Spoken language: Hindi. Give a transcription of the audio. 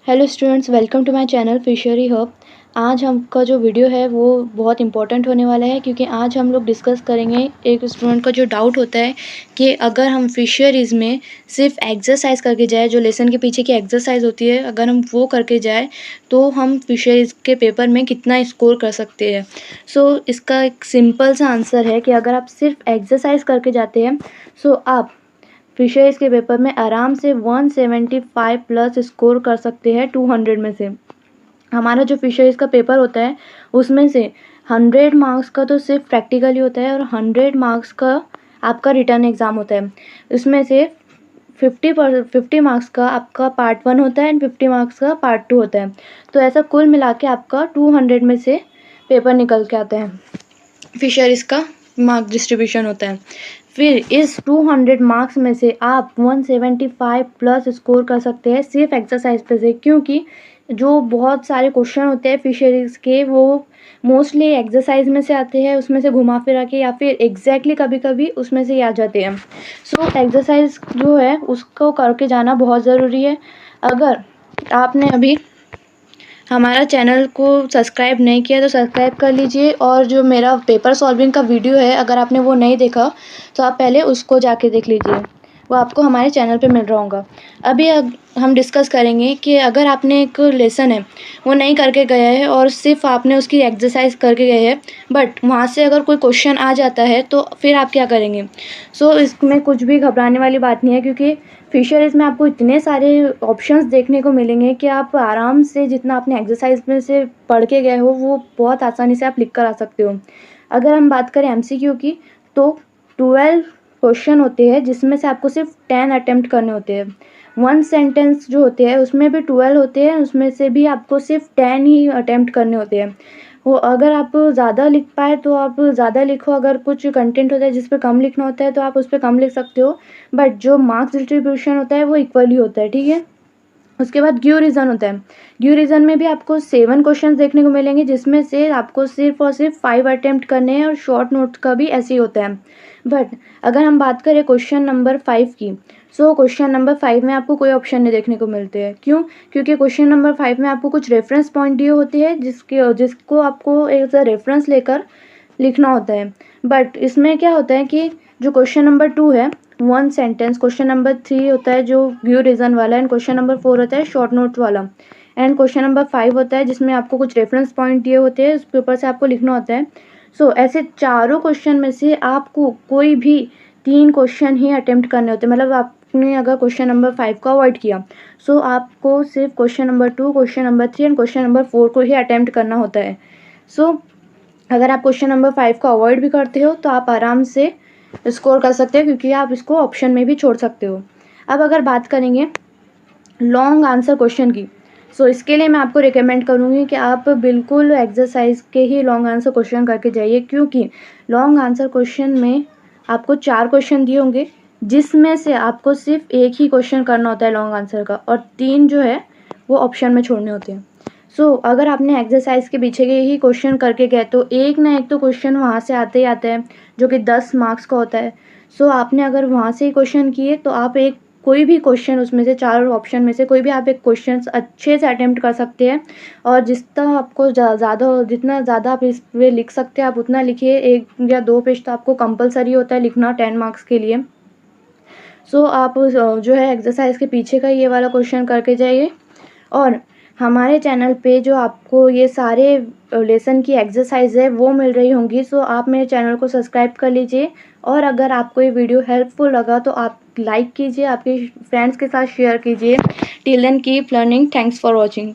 Hello students, welcome to my channel fishery hub. आज हमका जो वीडियो है वो बहुत इंपॉर्टेंट होने वाला है, क्योंकि आज हम लोग डिस्कस करेंगे एक स्टूडेंट का जो डाउट होता है कि अगर हम फिशरीज़ में सिर्फ एक्सरसाइज करके जाए, जो लेसन के पीछे की एक्सरसाइज होती है, अगर हम वो करके जाए तो हम फिशरीज़ के पेपर में कितना स्कोर कर सकते हैं। इसका एक सिंपल सा आंसर है कि अगर आप सिर्फ एक्सरसाइज करके जाते हैं आप फिशरीज़ के पेपर में आराम से 175 प्लस स्कोर कर सकते हैं 200 में से। हमारा जो फिशरीज़ का पेपर होता है उसमें से 100 मार्क्स का तो सिर्फ प्रैक्टिकल ही होता है और 100 मार्क्स का आपका रिटर्न एग्ज़ाम होता है। इसमें से 50 मार्क्स का आपका पार्ट 1 होता है एंड 50 मार्क्स का पार्ट 2 होता है। तो ऐसा कुल मिला के आपका 200 में से पेपर निकल के आता है। फिशरीज़ का मार्क डिस्ट्रीब्यूशन होता है। फिर इस 200 मार्क्स में से आप 175 प्लस स्कोर कर सकते हैं सिर्फ एक्सरसाइज पे से, क्योंकि जो बहुत सारे क्वेश्चन होते हैं फिशरीज़ के वो मोस्टली एक्सरसाइज में से आते हैं, उसमें से घुमा फिरा के या फिर एग्जैक्टली कभी कभी उसमें से ही आ जाते हैं। एक्सरसाइज जो है उसको करके जाना बहुत ज़रूरी है। अगर आपने अभी हमारा चैनल को सब्सक्राइब नहीं किया तो सब्सक्राइब कर लीजिए, और जो मेरा पेपर सॉल्विंग का वीडियो है अगर आपने वो नहीं देखा तो आप पहले उसको जाके देख लीजिए, वो आपको हमारे चैनल पे मिल रहा होगा। अभी हम डिस्कस करेंगे कि अगर आपने एक लेसन है वो नहीं करके गया है और सिर्फ आपने उसकी एक्सरसाइज करके गए हैं, बट वहाँ से अगर कोई क्वेश्चन आ जाता है तो फिर आप क्या करेंगे। इसमें कुछ भी घबराने वाली बात नहीं है, क्योंकि फिशरीज़ में आपको इतने सारे ऑप्शंस देखने को मिलेंगे कि आप आराम से जितना आपने एक्सरसाइज में से पढ़ के गए हो वो बहुत आसानी से आप लिख कर आ सकते हो। अगर हम बात करें एमसीक्यू की तो 12 क्वेश्चन होते हैं, जिसमें से आपको सिर्फ 10 अटेम्प्ट करने होते हैं। 1 सेंटेंस जो होते हैं उसमें भी 12 होते हैं, उसमें से भी आपको सिर्फ 10 ही अटेम्प्ट करने होते हैं। वो अगर आप ज़्यादा लिख पाए तो आप ज़्यादा लिखो, अगर कुछ कंटेंट होता है जिस पर कम लिखना होता है तो आप उस पर कम लिख सकते हो, बट जो मार्क्स डिस्ट्रीब्यूशन होता है वो इक्वली होता है, ठीक है। उसके बाद गिव रीज़न होता है। गिव रीज़न में भी आपको 7 क्वेश्चन देखने को मिलेंगे, जिसमें से आपको सिर्फ और सिर्फ 5 अटेम्प्ट करने हैं, और शॉर्ट नोट्स का भी ऐसे ही होता है। बट अगर हम बात करें क्वेश्चन नंबर 5 की, क्वेश्चन नंबर 5 में आपको कोई ऑप्शन नहीं देखने को मिलते हैं। क्यों? क्योंकि क्वेश्चन नंबर 5 में आपको कुछ रेफरेंस पॉइंट दिए होते हैं जिसको आपको एज अ रेफरेंस लेकर लिखना होता है। बट इसमें क्या होता है कि जो क्वेश्चन नंबर 2 है 1 सेंटेंस, क्वेश्चन नंबर 3 होता है जो व्यू रीज़न वाला, एंड क्वेश्चन नंबर 4 होता है शॉर्ट नोट वाला, एंड क्वेश्चन नंबर 5 होता है जिसमें आपको कुछ रेफरेंस पॉइंट दिए होते हैं, उस पेपर से आपको लिखना होता है। ऐसे चारों क्वेश्चन में से आपको कोई भी 3 क्वेश्चन ही अटेम्प्ट करने होते हैं। मतलब आपने अगर क्वेश्चन नंबर 5 को अवॉइड किया आपको सिर्फ question number 2, question number 3 and question number 4 को ही अटेम्प्ट करना होता है। अगर आप क्वेश्चन नंबर 5 को अवॉइड भी करते हो तो आप आराम से स्कोर कर सकते हो, क्योंकि आप इसको ऑप्शन में भी छोड़ सकते हो। अब अगर बात करेंगे लॉन्ग आंसर क्वेश्चन की, इसके लिए मैं आपको रिकमेंड करूँगी कि आप बिल्कुल एक्सरसाइज के ही लॉन्ग आंसर क्वेश्चन करके जाइए, क्योंकि लॉन्ग आंसर क्वेश्चन में आपको 4 क्वेश्चन दिए होंगे, जिसमें से आपको सिर्फ एक ही क्वेश्चन करना होता है लॉन्ग आंसर का, और 3 जो है वो ऑप्शन में छोड़ने होते हैं। अगर आपने एक्सरसाइज के पीछे के ही क्वेश्चन करके गए तो एक ना एक तो क्वेश्चन वहाँ से आते ही आता है, जो कि 10 मार्क्स का होता है। आपने अगर वहाँ से ही क्वेश्चन किए तो आप कोई भी क्वेश्चन उसमें से 4 ऑप्शन में से कोई भी आप एक क्वेश्चन अच्छे से अटेम्प्ट कर सकते हैं, और जितना आपको जितना ज़्यादा आप इस पे लिख सकते हैं आप उतना लिखिए। 1 या 2 पेज तो आपको कंपलसरी होता है लिखना 10 मार्क्स के लिए। आप जो है एक्सरसाइज के पीछे का ये वाला क्वेश्चन करके जाइए, और हमारे चैनल पे जो आपको ये सारे लेसन की एक्सरसाइज है वो मिल रही होंगी। आप मेरे चैनल को सब्सक्राइब कर लीजिए, और अगर आपको ये वीडियो हेल्पफुल लगा तो आप लाइक कीजिए, आपके फ्रेंड्स के साथ शेयर कीजिए। Till then keep learning. Thanks for watching.